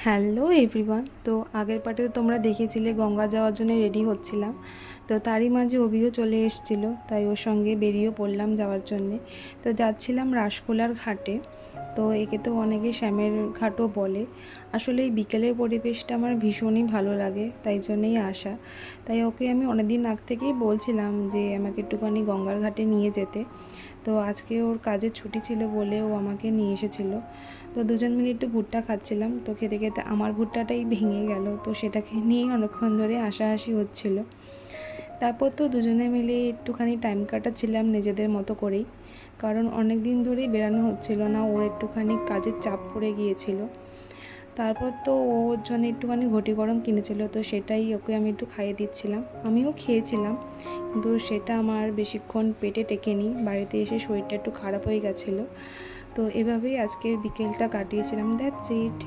Hello everyone. তো আগের পার্টে তো তোমরা দেখেছিলে গঙ্গা যাওয়ার জন্য রেডি হচ্ছিলাম। তো তারই মাঝে অভিও চলে এসেছিল, তাই ওর সঙ্গে বেরিয়ে পড়লাম যাওয়ার জন্যে। তো যাচ্ছিলাম রাসখোলার ঘাটে। তো একে তো অনেকে শ্যামের ঘাটও বলে। আসলে এই বিকেলের পরিবেশটা আমার ভীষণই ভালো লাগে, তাই জন্যেই আসা। তাই ওকে আমি অনেকদিন আগ থেকেই বলছিলাম যে আমাকে একটুখানি গঙ্গার ঘাটে নিয়ে যেতে। তো আজকে ওর কাজের ছুটি ছিল বলে ও আমাকে নিয়ে এসেছিলো। তো দুজন মিলে একটু ভুট্টা খাচ্ছিলাম। তো খেতে খেতে আমার ভুট্টাটাই ভেঙে গেল, তো সেটাকে নিয়েই অনেকক্ষণ ধরে হাসাহাসি হচ্ছিল। তারপর তো দুজনে মিলে একটুখানি টাইম কাটাচ্ছিলাম নিজেদের মতো করেই, কারণ অনেক দিন ধরেই বেরানো হচ্ছিল না, ওর একটুখানি কাজের চাপ পড়ে গিয়েছিল। তারপর তো ওর জন্য একটুখানি ঘটি গরম কিনেছিল, তো সেটাই ওকে আমি একটু খাইয়ে দিচ্ছিলাম। আমিও খেয়েছিলাম, কিন্তু সেটা আমার বেশিক্ষণ পেটে টেকেনি। বাড়িতে এসে শরীরটা একটু খারাপ হয়ে গেছিলো। তো এভাবেই আজকের বিকেলটা কাটিয়েছিলাম। That's it.